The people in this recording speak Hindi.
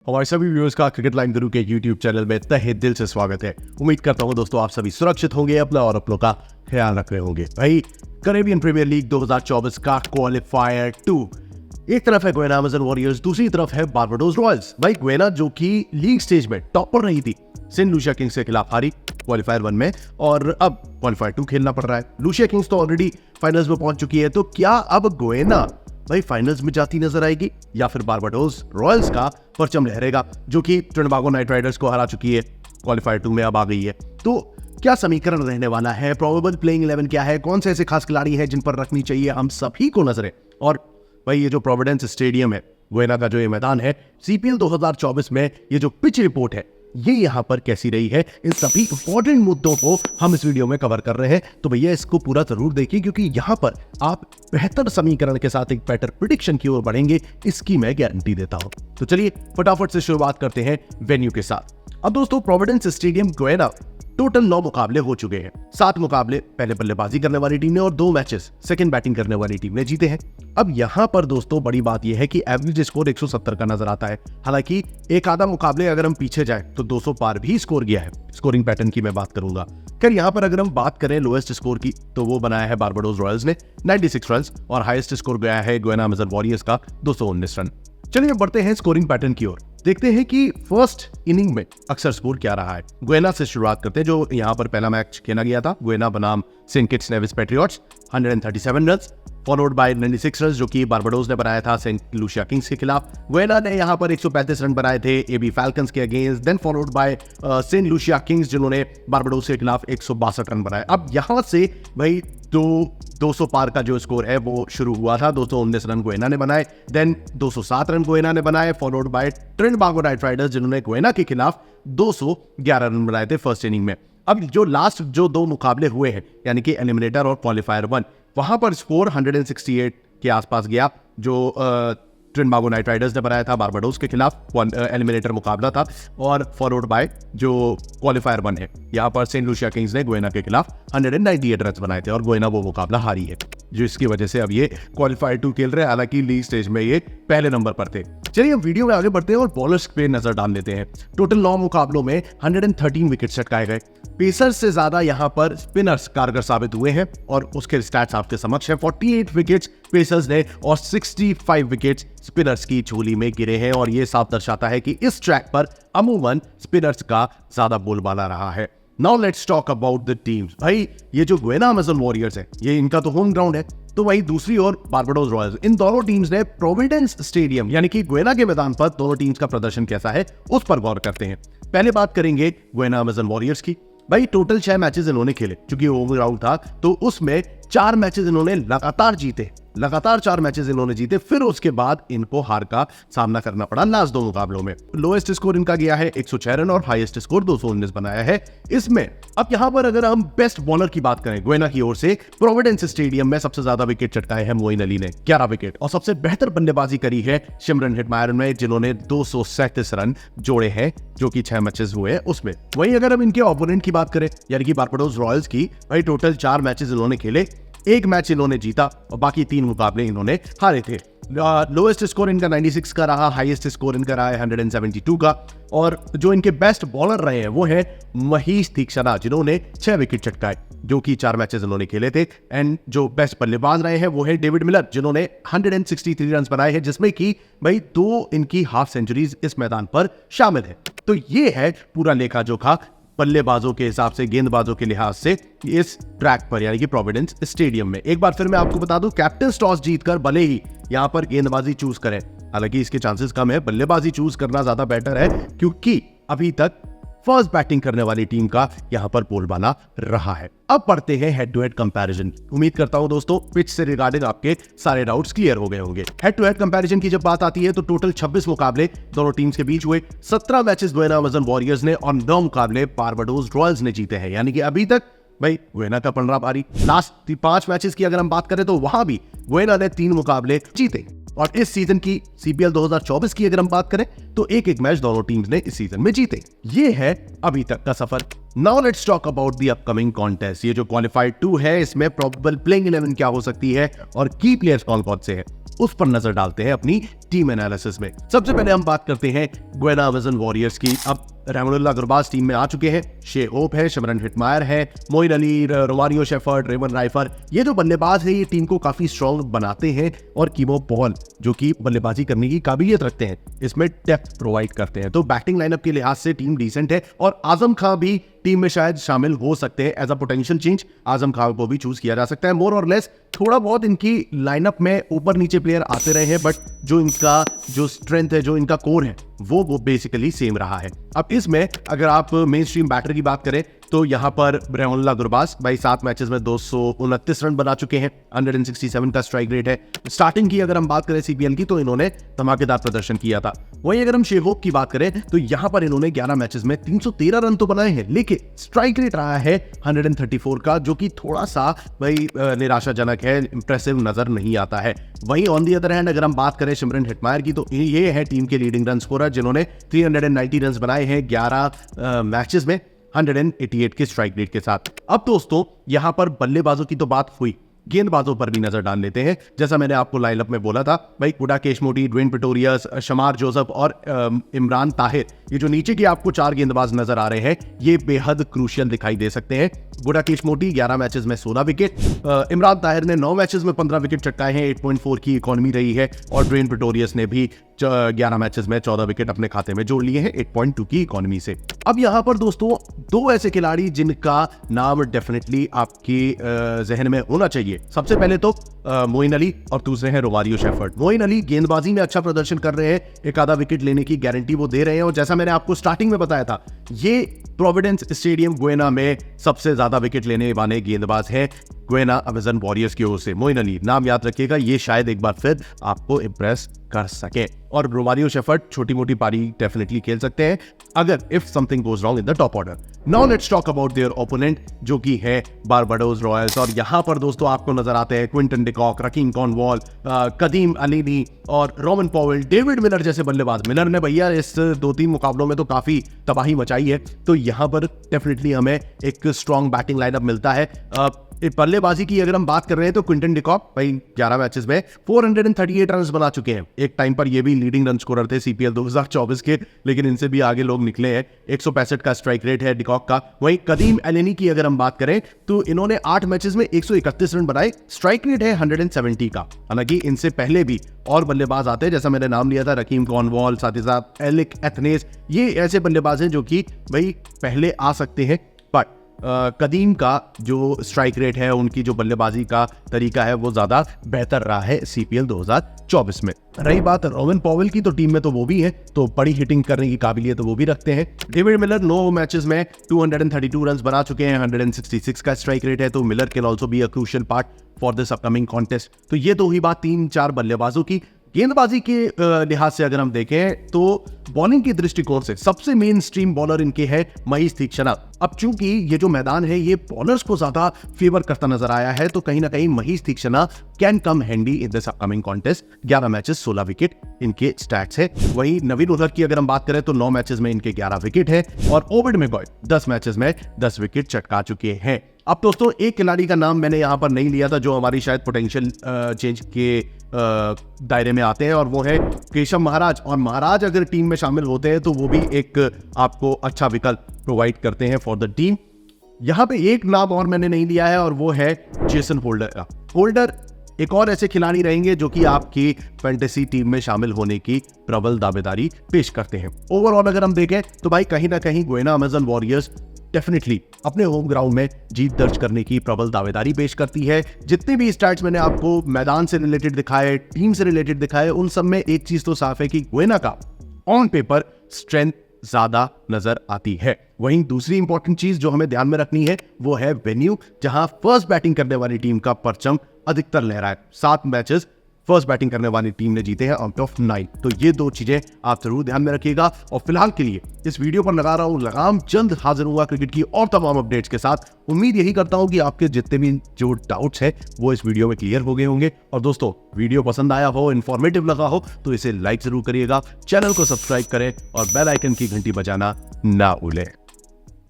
हमारे सभी व्यूअर्स का क्रिकेट लाइन गुरु के YouTube चैनल में तहे दिल से स्वागत है। उम्मीद करता हूं दोस्तों आप सभी सुरक्षित होंगे, अपना और अपनों का ख्याल रख रहे होंगे। भाई कैरेबियन प्रीमियर लीग 2024 का क्वालिफायर 2, एक तरफ है गुयाना अमेजन वॉरियर्स, दूसरी तरफ है बारबाडोस रॉयल्स। भाई गुयाना जो कि लीग स्टेज में टॉप पर रही थी, सेंट लूसिया किंग्स के खिलाफ हारी क्वालिफायर 1 में और अब क्वालिफायर 2 खेलना पड़ रहा है। लूसिया किंग्स तो ऑलरेडी फाइनल्स में पहुंच चुकी है, तो क्या अब गुयाना भाई फाइनल्स में जाती नजर आएगी या फिर बारबाडोस रॉयल्स का परचम लहरेगा जो कि ट्रिनिडागो नाइट राइडर्स को हरा चुकी है, क्वालिफायर 2 में अब आ गई है। तो क्या समीकरण रहने वाला है, प्रोबेबल प्लेइंग 11 क्या है, कौन से ऐसे खास खिलाड़ी हैं जिन पर रखनी चाहिए हम सभी को नजरें। और भाई ये जो प्रोविडेंस स्टेडियम है, गुयाना का जो ये मैदान है, CPL 2024 में ये जो पिच रिपोर्ट है ये यहाँ पर कैसी रही है, इन सभी इंपॉर्टेंट मुद्दों को हम इस वीडियो में कवर कर रहे हैं। तो भैया इसको पूरा जरूर देखिए क्योंकि यहाँ पर आप बेहतर समीकरण के साथ एक बेटर प्रेडिक्शन की ओर बढ़ेंगे, इसकी मैं गारंटी देता हूं। तो चलिए फटाफट से शुरुआत करते हैं वेन्यू के साथ। अब दोस्तों प्रोविडेंस स्टेडियम गुयाना टोटल 9 मुकाबले हो चुके हैं। 7 मुकाबले पहले बल्लेबाजी करने वाली टीम ने और 2 मैचेस सेकंड बैटिंग करने वाली टीम ने जीते हैं। अब यहां पर दोस्तों बड़ी बात यह है कि एवरेज स्कोर 170 का नजर आता है। हालांकि एक आधा मुकाबले अगर हम पीछे जाएं तो 200 पार भी स्कोर गया है। स्कोरिंग पैटर्न की मैं बात करूंगा। खैर यहां पर अगर हम बात करें लोएस्ट स्कोर की तो वो बनाया है बारबाडोस रॉयल्स ने 96 रन और हाईएस्ट स्कोर गया है गुयाना अमेजन वॉरियर्स का 219 रन। चलिए बढ़ते हैं स्कोरिंग पैटर्न की ओर, देखते हैं कि फर्स्ट इनिंग में अक्सर स्कोर क्या रहा है। गुयाना से शुरुआत करते हैं जो यहां पर पहला मैच खेला गया था, गुयाना बनाम Saint Kitts Nevis Patriots, 137 run followed by 96 run जो कि बारबाडोस ने बनाया था सेंट लूसिया किंग्स के खिलाफ। गुयाना ने यहां पर 135 रन बनाए थे AB फैल्कन्स के against, then followed by Saint Lucia Kings जिन्होंने बारबाडोस के खिलाफ 162 रन बनाए। अब यहां से भाई 200 पार का जो स्कोर है वो शुरू हुआ था। 219 रन गुयाना ने बनाए, देन 207 रन गुयाना ने बनाए, फॉलोड बाय ट्रिनिडागो नाइट राइडर्स जिन्होंने गुयाना के खिलाफ 211 रन बनाए थे फर्स्ट इनिंग में। अब जो लास्ट जो 2 मुकाबले हुए हैं यानी कि एलिमिनेटर और क्वालिफायर 1, वहां पर स्कोर 168 के आसपास गया जो ट्रिनिडागो नाइट राइडर्स ने बनाया था बारबाडोस के खिलाफ, एलिमिनेटर मुकाबला था, और फॉलोड बाय जो क्वालिफायर 1 है यहां पर सेंट लूसिया किंग्स ने गुयाना के खिलाफ 198 रन बनाए थे और गुयाना वो मुकाबला हारी है, जो इसकी वजह से अब ये क्वालिफायर 2 खेल रहे हैं। हालांकि लीग स्टेज में ये पहले नंबर पर थे। चलिए हम वीडियो में आगे बढ़ते हैं और बॉलर्स पे नजर डाल लेते हैं। टोटल 9 मुकाबलों में 113 विकेट चटकाए गए। पेसर्स से ज्यादा यहां पर स्पिनर्स कारगर साबित हुए हैं और उसके स्टैट्स आपके समक्ष है। 48 विकेट्स पेसर्स ने और 65 विकेट्स स्पिनर्स की झोली में गिरे हैं और यह साफ दर्शाता है कि इस ट्रैक पर अमूमन स्पिनर्स का ज्यादा बोलबाला रहा है। Now let's talk about the teams. भाई ये जो गुयाना अमेजन वॉरियर्स है ये इनका तो होम ग्राउंड है, तो वही दूसरी ओर बारबाडोस रॉयल्स, इन दोनों टीम्स ने प्रोविडेंस स्टेडियम यानी कि गुयाना के मैदान पर दोनों टीम्स का प्रदर्शन कैसा है उस पर गौर करते हैं। पहले बात करेंगे गुयाना अमेजन वॉरियर्स की। भाई टोटल 6 मैचेस इन्होंने खेले क्योंकि होम ग्राउंड था, तो उसमें 4 मैचेस इन्होंने लगातार जीते, लगातार 4 मैचेस इन्होंने जीते, फिर उसके बाद इनको हार का सामना करना पड़ा लास्ट 2 मुकाबलों में। लोएस्ट स्कोर इनका गया है 106 रन और हाईएस्ट स्कोर 219 बनाया है इसमें। अब यहां पर अगर हम बेस्ट बॉलर की बात करें गुयाना की ओर से, प्रोविडेंस स्टेडियम में सबसे ज्यादा विकेट चटकाए हैं मोइन अली ने 11 विकेट, और सबसे बेहतर बल्लेबाजी करी है सिमरन हेटमायर ने जिन्होंने 237 रन जोड़े हैं जो कि 6 मैचेस हुए उसमें। वहीं अगर हम इनके ओपोनेंट की बात करें यानी कि बारबाडोस रॉयल्स की, भाई टोटल 4 मैचेस इन्होंने खेले, 1 मैच इन्होंने जीता और बाकी 3 मुकाबले इन्होंने हारे थे। लोएस्ट स्कोर इनका 96 का रहा, हाईएस्ट स्कोर इनका रहा है 172 का, और जो इनके बेस्ट बॉलर रहे हैं वो है महीश तीक्षणा जिन्होंने 6 विकेट चटकाए जो कि 4 मैचेस इन्होंने खेले थे। एंड जो बेस्ट बल्लेबाज रहे हैं वो है डेविड मिलर जिन्होंने 163 रन बनाए हैं, जिसमें कि भाई 2 इनकी हाफ सेंचुरीज इस मैदान पर शामिल है। तो ये है पूरा लेखा जोखा बल्लेबाजों के हिसाब से, गेंदबाजों के लिहाज से इस ट्रैक पर यानी कि प्रोविडेंस स्टेडियम में। एक बार फिर मैं आपको बता दूं, कैप्टन टॉस जीतकर भले ही यहां पर गेंदबाजी चूज करें, हालांकि इसके चांसेस कम है, बल्लेबाजी चूज करना ज्यादा बेटर है क्योंकि अभी तक फर्स्ट बैटिंग करने वाली टीम का यहां पर बोलबाला रहा है। अब पढ़ते हैं हेड टू हेड कंपैरिजन। उम्मीद करता हूं दोस्तों पिच से रिगार्डिंग आपके सारे डाउट्स क्लियर हो गए होंगे। हेड टू हेड कंपैरिजन की जब बात आती है तो टोटल 26 मुकाबले दोनों टीम्स के बीच हुए, 17 मैचेस गुयाना अमेजन वॉरियर्स ने और 9 मुकाबले बारबाडोस रॉयल्स ने जीते हैं, यानी कि अभी तक भाई गुयाना का पलड़ा भारी। लास्ट 5 मैचेस की अगर हम बात करें तो वहां भी गुयाना ने 3 मुकाबले जीते। और इस सीजन की CPL 2024 की अगर हम बात करें तो एक मैच दोनों टीम्स ने इस सीजन में जीते। ये है अभी तक का सफर। Now let's talk about the upcoming contest. ये जो क्वालिफाइड 2 है इसमें प्रोबेबल प्लेइंग 11 क्या हो सकती है और की प्लेयर्स कौन कौन से हैं उस पर नजर डालते हैं अपनी टीम एनालिसिस में। सबसे पहले हम बात करते हैं गुयाना अमेज़न वॉरियर्स की। अब रहमानुल्लाह गुरबाज टीम में आ चुके हैं, शे होप है, सिमरन हिटमायर है, मोइन अली, रोमारियो शेफर्ड, रेवन राइफर। ये जो बल्लेबाज है ये टीम को काफी स्ट्रॉन्ग बनाते हैं और कीमो पॉल जो कि बल्लेबाजी करने की काबिलियत रखते हैं, इसमें डेप्थ प्रोवाइड करते हैं। तो बैटिंग लाइनअप के लिहाज से टीम डिसेंट है और आजम खान भी टीम में शायद शामिल हो सकते हैं as a potential change. Azam Khan को भी चूज किया जा सकता है। मोर और लेस थोड़ा बहुत इनकी लाइनअप में ऊपर नीचे प्लेयर आते रहे हैं, बट जो इनका जो स्ट्रेंथ है, जो इनका कोर है, वो बेसिकली सेम रहा है। अब इसमें अगर आप मेन स्ट्रीम बैटर की बात करें तो यहाँ पर रहमानुल्लाह गुरबाज भाई 7 मैचेस में 229 रन बना चुके हैं, 167 का स्ट्राइक रेट है। स्टार्टिंग की अगर हम बात करें सीपीएल की तो इन्होंने धमाकेदार प्रदर्शन किया था। वहीं अगर हम शे होप की बात करें तो यहाँ पर इन्होंने 11 मैचेस में 313 रन तो बनाए हैं, लेकिन स्ट्राइक रेट रहा है 134 का, जो कि थोड़ा सा भाई निराशाजनक है, इंप्रेसिव नजर नहीं आता है। वहीं ऑन दी अदर हैंड अगर हम बात करें सिमरन हिटमायर की तो ये है टीम के लीडिंग रन स्कोरर, जिन्होंने 390 रन बनाए हैं 11 मैचेस में 188 के स्ट्राइक रेट के साथ। अब दोस्तों यहां पर बल्लेबाजों की तो बात हुई, गेंदबाजों पर भी नजर डाल लेते हैं। जैसा मैंने आपको लाइनअप में बोला था भाई, कुडा केशमोटी, ड्वेन पिटोरियस, शमार जोसेफ और इमरान ताहिर, ये जो नीचे के आपको 4 गेंदबाज नजर आ रहे हैं ये बेहद क्रूशियल दिखाई दे सकते हैं। कुडा केशमोटी 11 मैचेस में 16 विकेट, इमरान ताहिर ने 9 मैचेस में 15 विकेट चटकाए हैं, 8.4 की इकोनॉमी रही है, और ड्वेन पिटोरियस ने भी 11 मैचेस में 14 विकेट अपने खाते में जोड़ लिए हैं 8.2 की इकोनॉमी से। अब यहां पर दोस्तों 2 ऐसे खिलाड़ी जिनका नाम डेफिनेटली आपके जहन में होना चाहिए। सबसे पहले तो मोइन अली और दूसरे हैं रोमारियो शेफर्ड। मोइन अली गेंदबाजी में अच्छा प्रदर्शन कर रहे हैं, एक आधा विकेट लेने की गारंटी वो दे रहे हैं, और जैसा मैंने आपको स्टार्टिंग में बताया था ये प्रोविडेंस स्टेडियम गुयाना में सबसे ज्यादा विकेट लेने वाले गेंदबाज हैं गुयाना अमेज़न वॉरियर्स की ओर से। मोइन अली नाम याद रखिएगा, ये शायद एक बार फिर आपको इंप्रेस कर सके। और रोमारियो शेफर्ड छोटी मोटी पारी डेफिनेटली खेल सकते हैं अगर if something goes wrong in the top order. Now let's talk about their opponent जो कि है बारबाडोस रॉयल्स, और यहां पर दोस्तों आपको नजर आते हैं क्विंटन डिकॉक, रकीम कॉर्नवॉल, कदीम अलीनी और रोमन पॉवेल, डेविड मिलर जैसे बल्लेबाज। मिलर ने भैया इस 2-3 मुकाबलों में तो काफी तबाही मचाई है, तो यहां पर डेफिनेटली हमें एक स्ट्रॉन्ग बैटिंग लाइनअप मिलता है। बल्लेबाजी की अगर हम बात कर रहे हैं तो क्विंटन डिकॉक भाई 11 मैचेस में 438 रन बना चुके हैं। एक टाइम पर ये भी लीडिंग रन स्कोरर थे सीपीएल 2024 के, लेकिन इनसे भी आगे लोग निकले हैं। 165 का स्ट्राइक रेट है डिकॉक का। वहीं कदीम एलेनी की अगर हम बात करें तो इन्होंने 8 मैचेस में 131 रन बनाए, स्ट्राइक रेट है 170 का। हालांकि इनसे पहले भी और बल्लेबाज आते हैं, जैसा मैंने नाम लिया था रकीम कॉर्नवॉल, साथ ही साथ एलिक एथनेस, ये ऐसे बल्लेबाज हैं जो कि भाई पहले आ सकते हैं, बट कदीम का जो स्ट्राइक रेट है, उनकी जो बल्लेबाजी का तरीका है वो ज्यादा बेहतर रहा है सीपीएल 2024 में। रही बात रोमन पॉवेल की, तो टीम में तो वो भी है, तो बड़ी हिटिंग करने की काबिलियत तो वो भी रखते हैं। डेविड मिलर 9 मैचेस में 232 रन बना चुके हैं, 166 का स्ट्राइक रेट है, तो Miller can also be a crucial part for this upcoming contest. तो ये तो हुई बात 3-4 बल्लेबाजों की। गेंदबाजी के लिहाज से अगर हम देखें तो बॉलिंग के दृष्टिकोण से सबसे मेन स्ट्रीम बॉलर इनके है महेश तीक्षणा। अब चूंकि ये जो मैदान है ये बॉलर्स को ज्यादा फेवर करता नजर आया है, तो कहीं ना कहीं Mahesh Theekshana can come handy in this upcoming contest. 11 matches 16 wicket इनके स्टैट्स है। वहीं नवीन उलहर की अगर हम बात करें तो 9 मैचेस में इनके 11 विकेट है, और ओबिड मैकॉय 10 मैचेस में 10 विकेट चटका चुके हैं। अब दोस्तों एक खिलाड़ी का नाम मैंने यहां पर नहीं लिया था जो हमारी शायद पोटेंशियल चेंज के दायरे में आते हैं, और वो है केशव महाराज। और महाराज अगर टीम में शामिल होते हैं तो वो भी एक आपको अच्छा विकल्प प्रोवाइड करते हैं फॉर द टीम। यहां पे एक नाम और मैंने नहीं लिया है, और वो है जेसन होल्डर का। होल्डर एक और ऐसे खिलाड़ी रहेंगे जो कि आपकी फैंटेसी टीम में शामिल होने की प्रबल दावेदारी पेश करते हैं। ओवरऑल अगर हम देखें तो भाई कहीं ना कहीं गुयाना अमेज़न वॉरियर्स डेफिनेटली अपने होम ग्राउंड में जीत दर्ज करने की प्रबल दावेदारी पेश करती है। जितने भी स्टैट्स मैंने आपको मैदान से रिलेटेड दिखाए, टीम से रिलेटेड दिखाए, उन सब में एक चीज तो साफ है कि गुयाना का ऑन पेपर स्ट्रेंथ ज्यादा नजर आती है। वहीं दूसरी इंपॉर्टेंट चीज जो हमें ध्यान में रखनी है वो है वेन्यू, जहां फर्स्ट बैटिंग करने वाली टीम का परचम अधिकतर लहरा है। 7 मैचेस फर्स्ट बैटिंग करने वाली टीम ने जीते हैं आउट ऑफ 9। तो ये 2 चीजें आप जरूर ध्यान में रखिएगा। और फिलहाल के लिए इस वीडियो पर लगा रहा हूं लगाम, जल्द हाजिर हुआ क्रिकेट की और तमाम अपडेट्स के साथ। उम्मीद यही करता हूं कि आपके जितने भी जो डाउट्स हैं वो इस वीडियो में क्लियर हो गए होंगे। और दोस्तों वीडियो पसंद आया हो, इन्फॉर्मेटिव लगा हो तो इसे लाइक जरूर करिएगा, चैनल को सब्सक्राइब करें और बेल आइकन की घंटी बजाना ना भूलें।